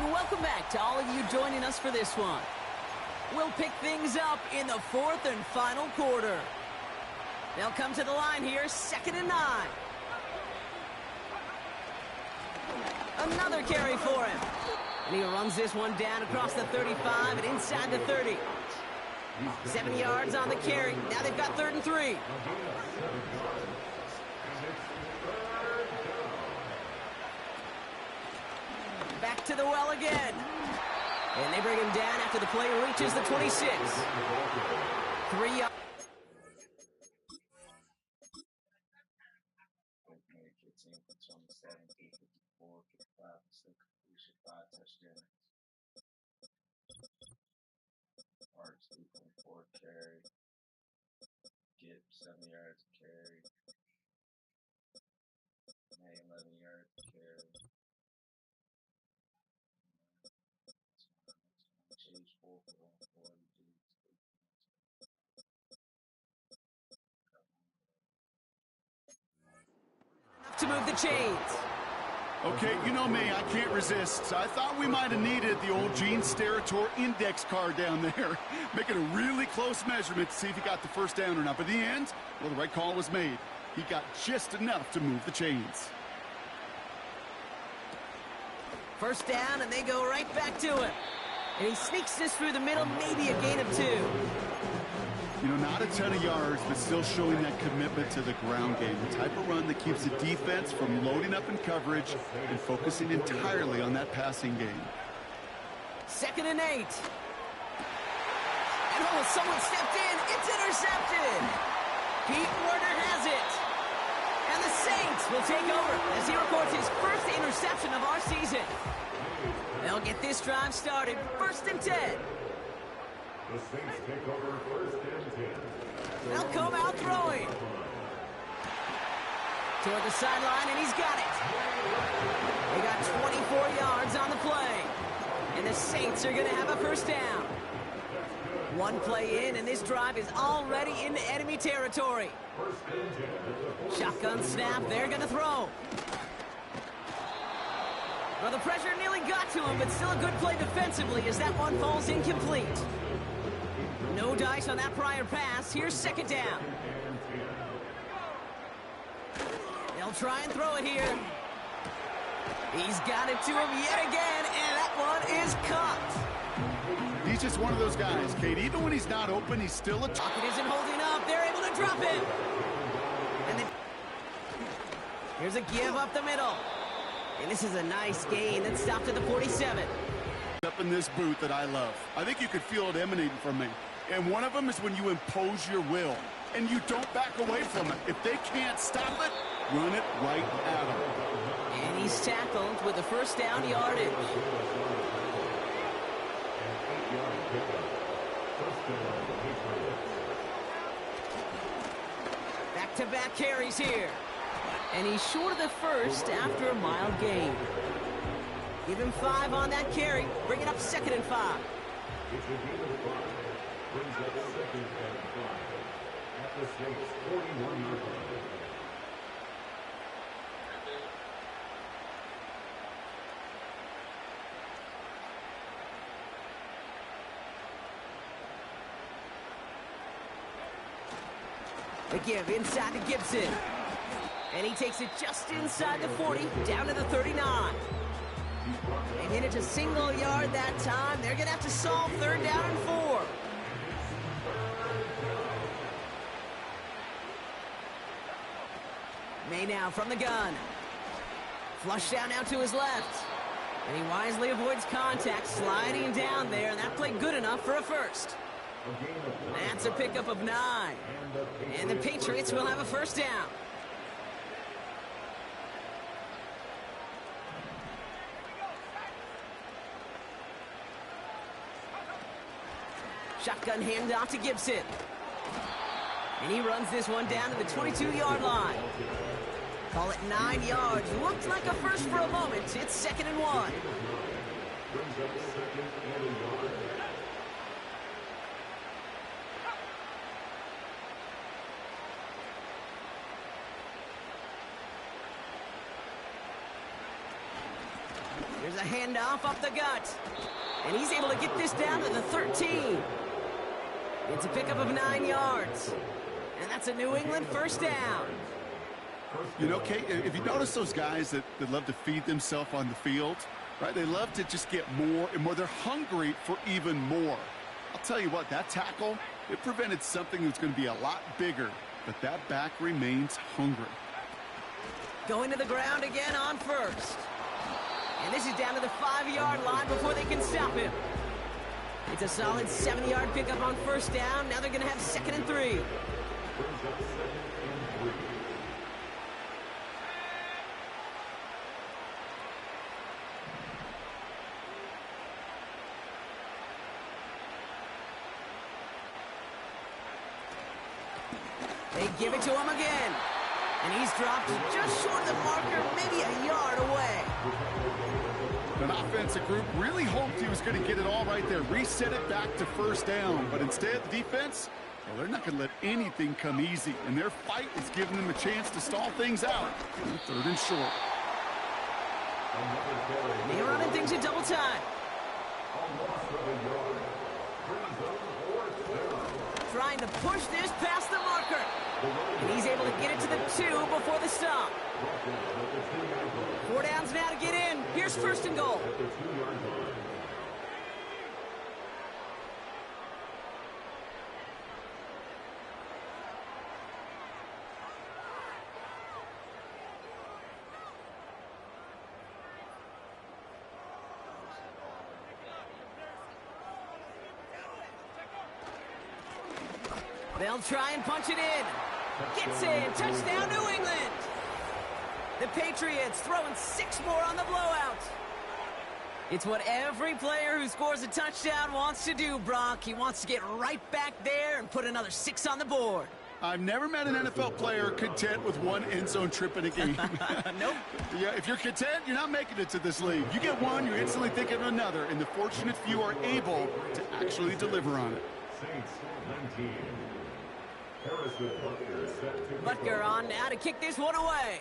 And welcome back to all of you joining us for this one. We'll pick things up in the fourth and final quarter. They'll come to the line here, 2nd and 9. Another carry for him. And he runs this one down across the 35 and inside the 30. 7 yards on the carry. Now they've got 3rd and 3. Back to the well again. And they bring him down after the play reaches the 26. 3 yards. Arts 3.4 carry. Get 7 yards carry. May 11 yards carry. Chase 4 for 140. To move the chains. Okay, you know me, I can't resist. I thought we might have needed the old Gene Steratore index card down there. Making a really close measurement to see if he got the first down or not. But in the end, well, the right call was made. He got just enough to move the chains. First down, and they go right back to him. And he sneaks this through the middle, maybe a gain of 2. You know, not a ton of yards, but still showing that commitment to the ground game. The type of run that keeps the defense from loading up in coverage and focusing entirely on that passing game. 2nd and 8. And oh, someone stepped in. It's intercepted. Pete Werner has it. And the Saints will take over as he records his first interception of our season. They'll get this drive started. 1st and 10. The Saints take over 1st and 10. They'll come out throwing. Toward the sideline, and he's got it. They got 24 yards on the play. And the Saints are going to have a first down. One play in, and this drive is already into enemy territory. Shotgun snap, they're going to throw. Well, the pressure nearly got to him, but still a good play defensively as that one falls incomplete. No dice on that prior pass. Here's 2nd down. They'll try and throw it here. He's got it to him yet again, and that one is caught. He's just one of those guys, Kate. Even when he's not open, he's still a Pocket isn't holding up. They're able to drop it. And then here's a give up the middle. And this is a nice gain that stopped at the 47. Up in this boot that I love. I think you could feel it emanating from me. And one of them is when you impose your will and you don't back away from it. If they can't stop it, run it right at them. And he's tackled with the first down yardage. Back-to-back carries here. And he's short of the first after a mild gain. Give him 5 on that carry. Bring it up 2nd and 5. Brings up 2nd and 5 at the Saints 41-yard line. The give inside to Gibson. And he takes it just inside the 40, down to the 39. They hit it to single yard that time. They're going to have to solve 3rd down and 4. May now from the gun. Flush down now to his left. And he wisely avoids contact, sliding down there, and that played good enough for a first. That's a pickup of 9. And the Patriots will have a first down. Shotgun handoff to Gibson. And he runs this one down to the 22-yard line. Call it 9 yards. Looked like a first for a moment. It's 2nd and 1. Here's a handoff up the gut. And he's able to get this down to the 13. It's a pickup of 9 yards. And that's a New England first down. You know, Kate, if you notice those guys that love to feed themselves on the field, right? They love to just get more and more. They're hungry for even more. I'll tell you what, that tackle, it prevented something that's going to be a lot bigger. But that back remains hungry. Going to the ground again on first. And this is down to the 5-yard line before they can stop him. It's a solid 7-yard pickup on first down. Now they're going to have 2nd and 3. They give it to him again. And he's dropped just short of the marker, maybe a yard away. An offensive group really hoped he was going to get it all right there, reset it back to first down. But instead, the defense, well, they're not going to let anything come easy. And their fight is giving them a chance to stall things out. 3rd and short. They're running things in double time. Trying to push this past the marker. And he's able to get it to the 2 before the stop. 4 downs now to get in. Here's 1st and goal. They'll try and punch it in. Gets in. Touchdown, New England. The Patriots throwing 6 more on the blowout. It's what every player who scores a touchdown wants to do, Brock. He wants to get right back there and put another 6 on the board. I've never met an NFL player content with 1 end zone trip in a game. Nope. Yeah, if you're content, you're not making it to this league. You get one, you're instantly thinking of another, and the fortunate few are able to actually deliver on it. Butker on now to kick this one away.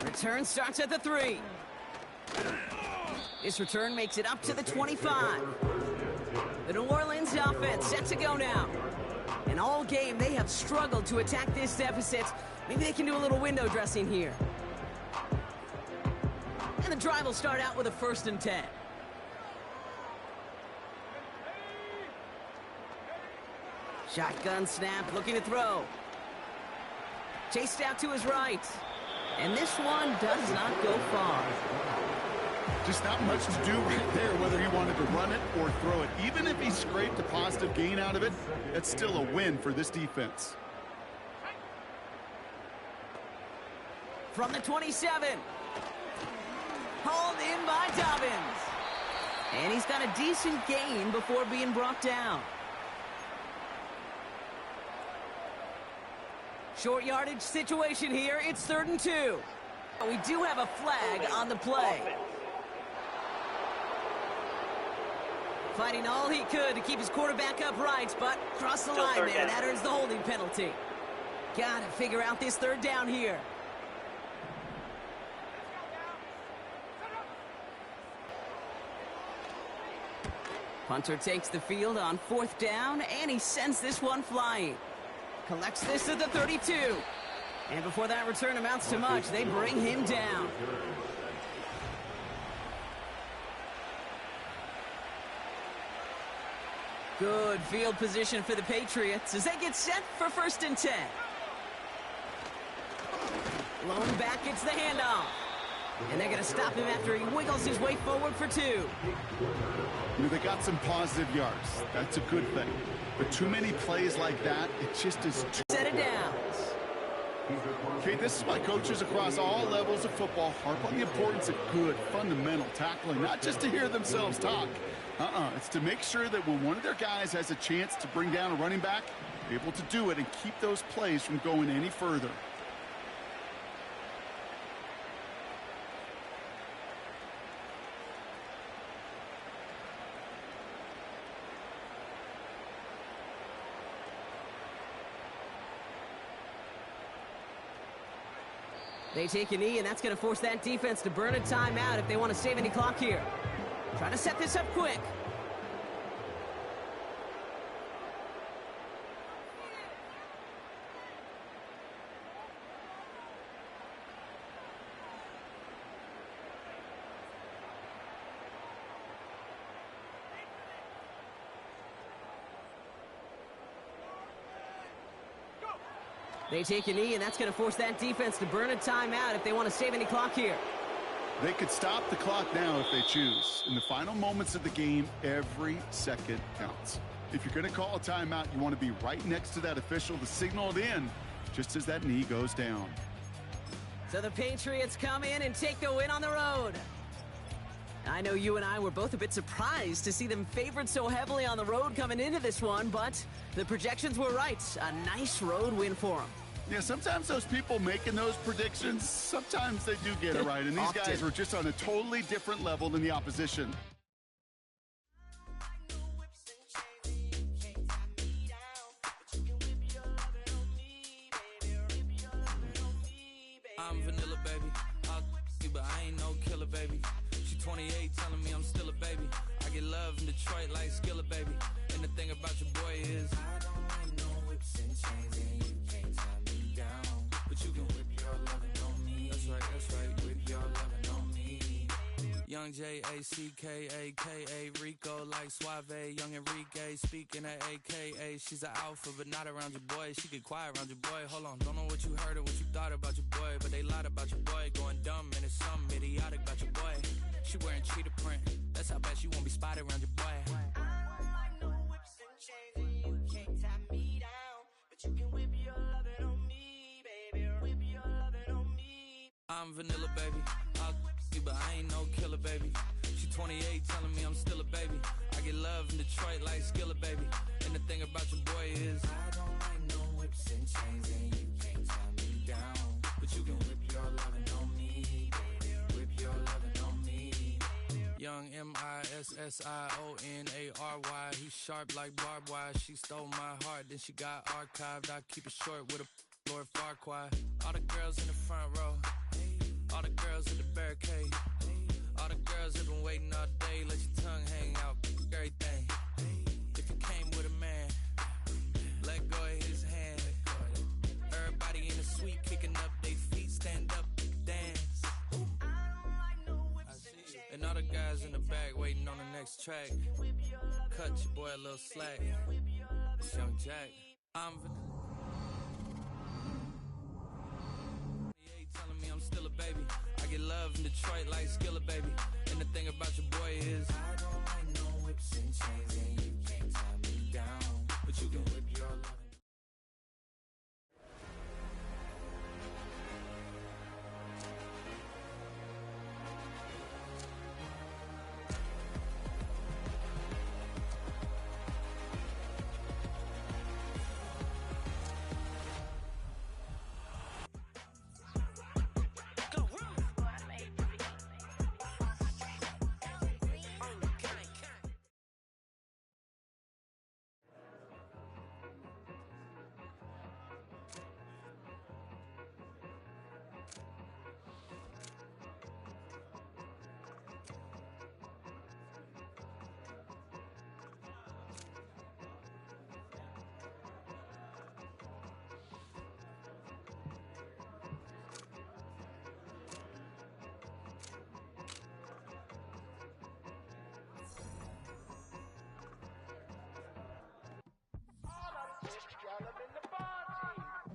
Return starts at the 3. This return makes it up to the 25. The New Orleans offense set to go now. And all game, they have struggled to attack this deficit. Maybe they can do a little window dressing here. And the drive will start out with a 1st and 10. Shotgun snap, looking to throw. Chased out to his right. And this one does not go far. Just not much to do right there, whether he wanted to run it or throw it. Even if he scraped a positive gain out of it, that's still a win for this defense. From the 27. Hauled in by Dobbins. And he's got a decent gain before being brought down. Short yardage situation here. It's 3rd and 2. We do have a flag on the play. Fighting all he could to keep his quarterback upright, but crossed the line there. That earns the holding penalty. Got to figure out this 3rd down here. Punter takes the field on 4th down, and he sends this one flying. Collects this at the 32. And before that return amounts to much, they bring him down. Good field position for the Patriots as they get set for 1st and 10. Lone back gets the handoff. And they're going to stop him after he wiggles his way forward for 2. You know, they got some positive yards. That's a good thing. But too many plays like that, it just is... Set it down. Okay, this is why coaches across all levels of football harp on the importance of good, fundamental tackling, not just to hear themselves talk. It's to make sure that when one of their guys has a chance to bring down a running back, they're able to do it and keep those plays from going any further. They take a knee, and that's going to force that defense to burn a timeout if they want to save any clock here. Try to set this up quick. They take a knee, and that's going to force that defense to burn a timeout if they want to save any clock here. They could stop the clock now if they choose. In the final moments of the game, every second counts. If you're going to call a timeout, you want to be right next to that official to signal it in just as that knee goes down. So the Patriots come in and take the win on the road. I know you and I were both a bit surprised to see them favored so heavily on the road coming into this one, but the projections were right. A nice road win for them. Yeah, sometimes those people making those predictions, sometimes they do get it right. And these guys were just on a totally different level than the opposition. I'm vanilla, baby. I'll you, but I ain't no killer, baby. She 28, telling me I'm still a baby. I get love in Detroit like Skillet, baby. And the thing about your boy is I don't need no whips and chains, and you can't tie me down. But you can whip your lovin' on me. That's right, whip your lovin' on me. Young J-A-C-K-A-K-A, Rico like Suave, young Enrique, speaking at AKA. She's an alpha, but not around your boy. She get quiet around your boy. Hold on, don't know what you heard or what you thought about your boy, but they lied about your boy. Going dumb, and it's something idiotic about your boy. She wearing cheetah print, that's how bad she won't be spotted around your boy. I'm vanilla, baby. I'll you, but I ain't no killer, baby. She 28, telling me I'm still a baby. I get love in Detroit like Skillet, baby. And the thing about your boy is I don't like no whips and chains, and you can't tie me down. But you can whip your lovin' on me, baby. Whip your lovin' on me. Young M-I-S-S-I-O-N-A-R-Y. He's sharp like barbed wire. She stole my heart, then she got archived. I keep it short with a Lord Farquaad. All the girls in the front row, all the girls at the barricade, all the girls have been waiting all day. Let your tongue hang out, everything. If you came with a man, let go of his hand. Everybody in the suite kicking up their feet, stand up, dance. And all the guys in the back waiting on the next track. Cut your boy a little slack. It's Young Jack. I'm telling me I'm still a baby. I get love in Detroit like Skillet, baby. And the thing about your boy is I don't like no whips and chains, and you can't tie me down. But you can whip your love.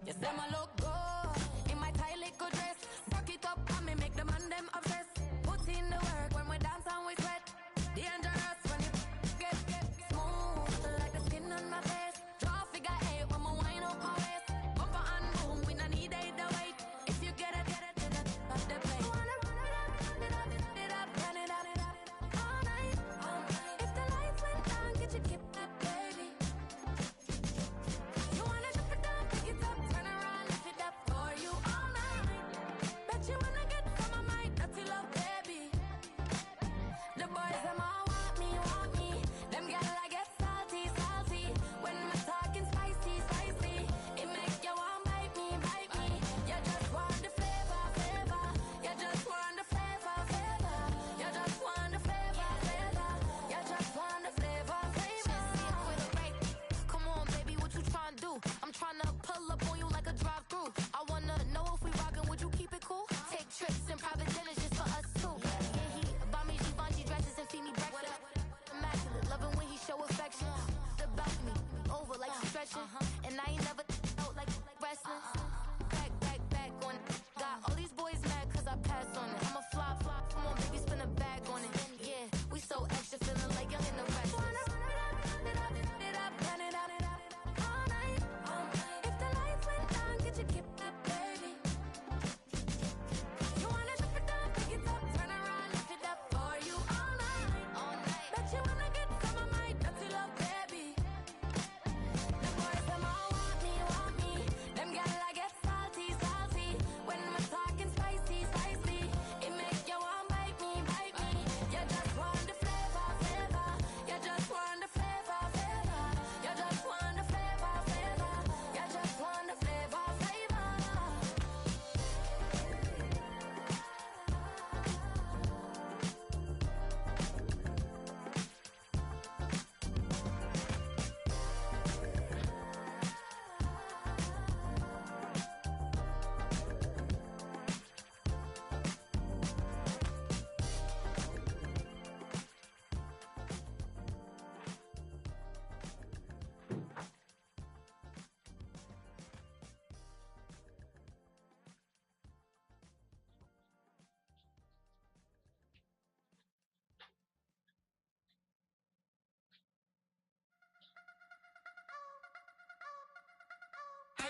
Yes, them a look good in my tight little dress. Rock it up and me make the man them obsessed. Put in the work when we dance and we sweat. Dangerous when you get smooth like the skin on my face. Draw figure eight when we wind up my waist. Bumper and boom, we no need either wait. If you get it, then that's the play. Wanna run it up, run it up, all night. If the lights went down, get your kip up, baby. You wanna drop it down, pick it up, turn around, lift it up for you all night.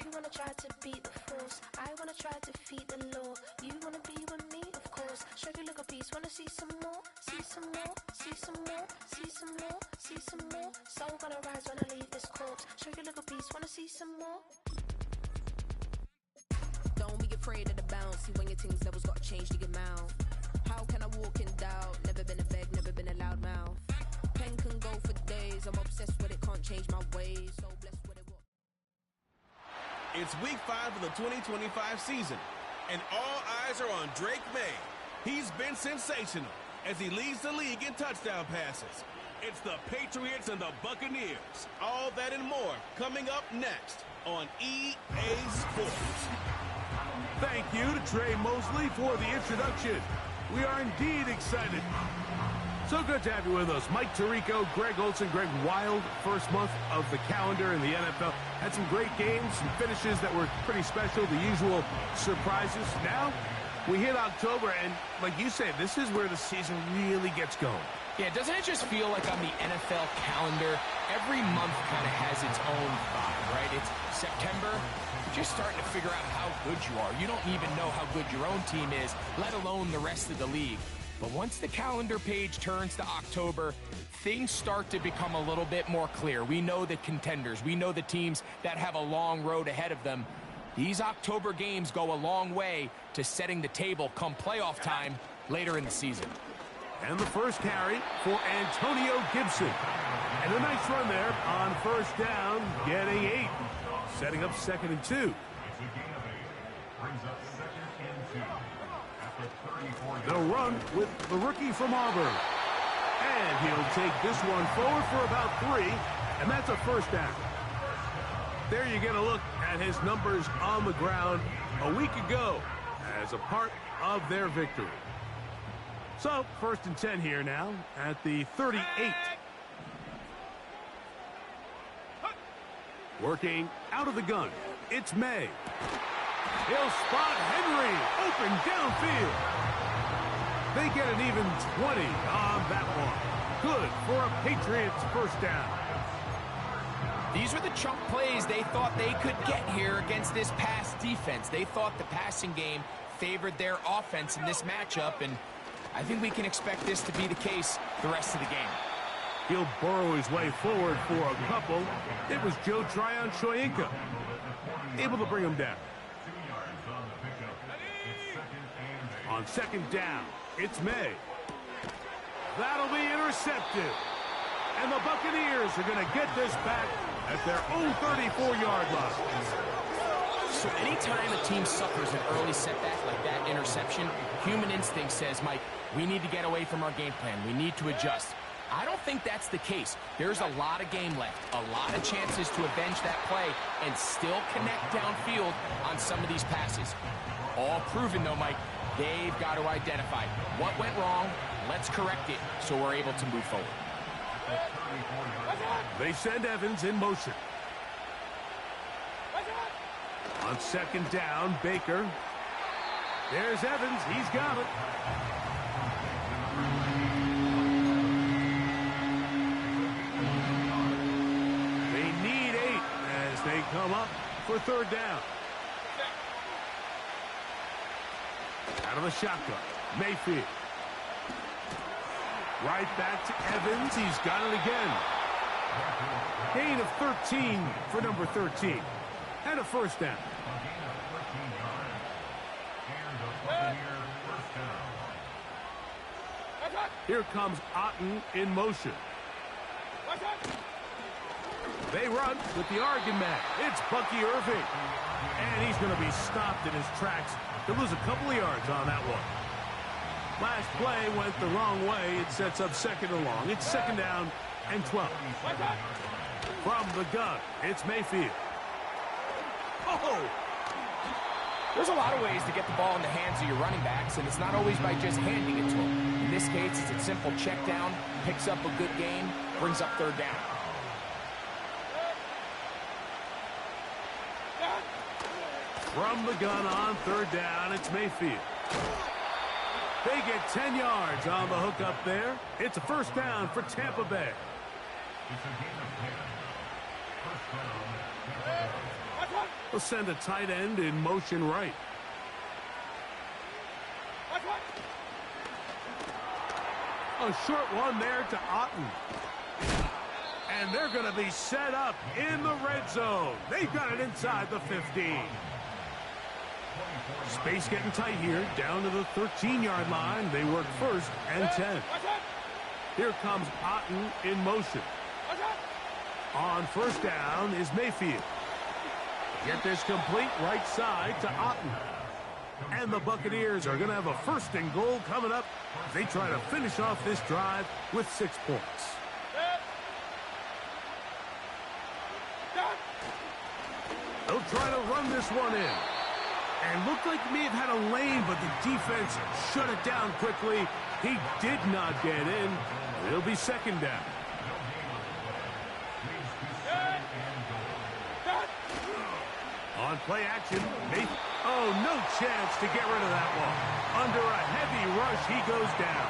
You wanna try to beat the force, I wanna try to defeat the law. You wanna be with me, of course. Sugar little piece, wanna see some more, see some more, see some more, see some more, see some more. Soul gonna rise when I leave this corpse. Sugar little piece, wanna see some more. Don't be afraid of the bounce. See when your things levels got changed to your mouth. How can I walk in doubt? Never been a beg, never been a loud mouth. Pen can go for days. I'm obsessed with it, can't change my ways. So blessed with it. It's week 5 of the 2025 season, and all eyes are on Drake May. He's been sensational as he leads the league in touchdown passes. It's the Patriots and the Buccaneers. All that and more coming up next on EA Sports. Thank you to Trey Mosley for the introduction. We are indeed excited. So good to have you with us. Mike Tirico, Greg Olson, Greg Wild, first month of the calendar in the NFL. Had some great games, some finishes that were pretty special, the usual surprises. Now, we hit October, and like you said, this is where the season really gets going. Yeah, doesn't it just feel like on the NFL calendar, every month kind of has its own vibe, right? It's September, you're just starting to figure out how good you are. You don't even know how good your own team is, let alone the rest of the league. But once the calendar page turns to October, things start to become a little bit more clear. We know the contenders. We know the teams that have a long road ahead of them. These October games go a long way to setting the table come playoff time later in the season. And the first carry for Antonio Gibson. And a nice run there on first down, getting 8. Setting up 2nd and 2. They'll run with the rookie from Auburn. And he'll take this one forward for about 3, and that's a first down. There you get a look at his numbers on the ground a week ago as a part of their victory. So, 1st and 10 here now at the 38. Working out of the gun, it's May. He'll spot Henry, open downfield. They get an even 20 on that one. Good for a Patriots first down. These are the chunk plays they thought they could get here against this pass defense. They thought the passing game favored their offense in this matchup, and I think we can expect this to be the case the rest of the game. He'll burrow his way forward for a couple. It was Joe Tryon-Shoyinka able to bring him down. On 2nd down, it's May. That'll be intercepted. And the Buccaneers are going to get this back at their own 34-yard line. So anytime a team suffers an early setback like that interception, human instinct says, Mike, we need to get away from our game plan. We need to adjust. I don't think that's the case. There's a lot of game left, a lot of chances to avenge that play and still connect downfield on some of these passes. All proven, though, Mike, they've got to identify what went wrong, let's correct it so we're able to move forward. They send Evans in motion. On 2nd down, Baker. There's Evans. He's got it. They need 8 as they come up for 3rd down. Out of the shotgun, Mayfield. Right back to Evans. He's got it again. Gain of 13 for number 13. And a first down. Here comes Otten in motion. They run with the Oregon man. It's Bucky Irving. And he's going to be stopped in his tracks. He'll lose a couple of yards on that one. Last play went the wrong way. It sets up 2nd and long. It's 2nd down and 12. From the gun, it's Mayfield. Oh! There's a lot of ways to get the ball in the hands of your running backs, and it's not always by just handing it to them. In this case, it's a simple check down, picks up a good gain, brings up 3rd down. From the gun on 3rd down, it's Mayfield. They get 10 yards on the hook up there. It's a first down for Tampa Bay. We'll send a tight end in motion right. A short one there to Otten. And they're going to be set up in the red zone. They've got it inside the 15. Space getting tight here, down to the 13-yard line. They work 1st and 10. Here comes Otten in motion. On 1st down is Mayfield. Get this complete right side to Otten. And the Buccaneers are going to have a 1st and goal coming up. They try to finish off this drive with 6 points. They'll try to run this one in. And looked like he may have had a lane, but the defense shut it down quickly. He did not get in. It'll be 2nd down. On play action, oh, no chance to get rid of that one. Under a heavy rush, he goes down.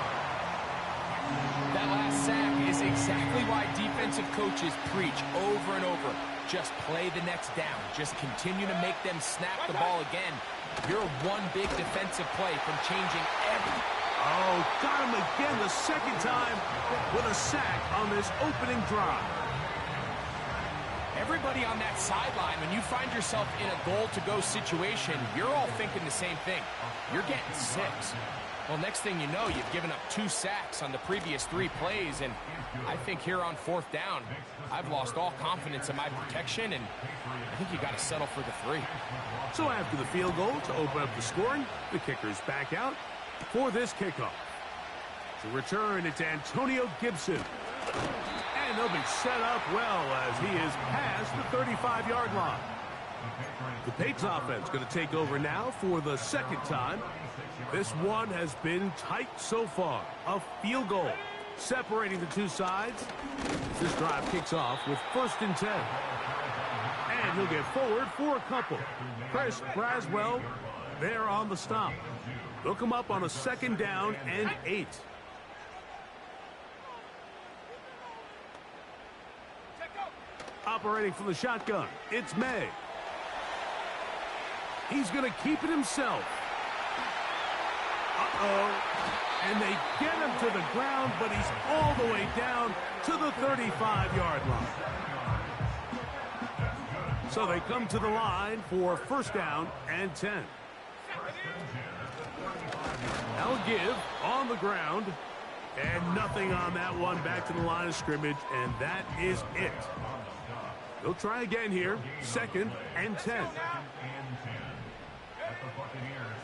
That last sack is exactly why defensive coaches preach over and over. Just play the next down. Just continue to make them snap the ball again. You're one big defensive play from changing everything. Oh, got him again the 2nd time with a sack on this opening drive. Everybody on that sideline, when you find yourself in a goal-to-go situation, you're all thinking the same thing. You're getting 6. Well, next thing you know, you've given up 2 sacks on the previous 3 plays, and I think here on 4th down, I've lost all confidence in my protection, and I think you got to settle for the 3. So after the field goal to open up the scoring, the kicker's back out for this kickoff. To return, it's Antonio Gibson. And they'll be set up well as he is past the 35-yard line. The Patriots offense going to take over now for the 2nd time. This one has been tight so far. A field goal separating the 2 sides. This drive kicks off with 1st and 10. And he'll get forward for a couple. Chris Braswell there on the stop. They'll come up on a 2nd down and 8. Operating from the shotgun, it's May. He's going to keep it himself. And they get him to the ground, but he's all the way down to the 35-yard line. So they come to the line for 1st down and 10. They'll give on the ground. And nothing on that one. Back to the line of scrimmage, and that is it. They'll try again here. 2nd and 10.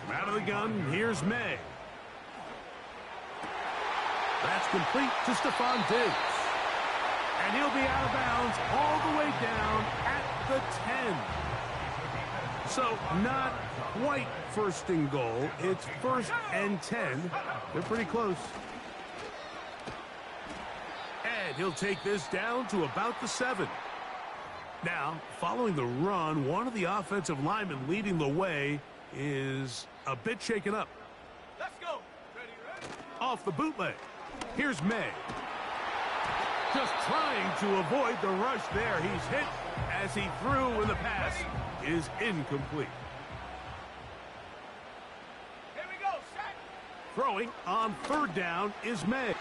From out of the gun, here's May. That's complete to Stephon Diggs. And he'll be out of bounds all the way down at the 10. So not quite 1st and goal. It's 1st and 10. They're pretty close. And he'll take this down to about the 7. Now, following the run, one of the offensive linemen leading the way is a bit shaken up. Let's go. Ready? Off the bootleg. Here's May. Just trying to avoid the rush there. He's hit as he threw, and the pass is incomplete. Here we go. Set. Throwing on 3rd down is May.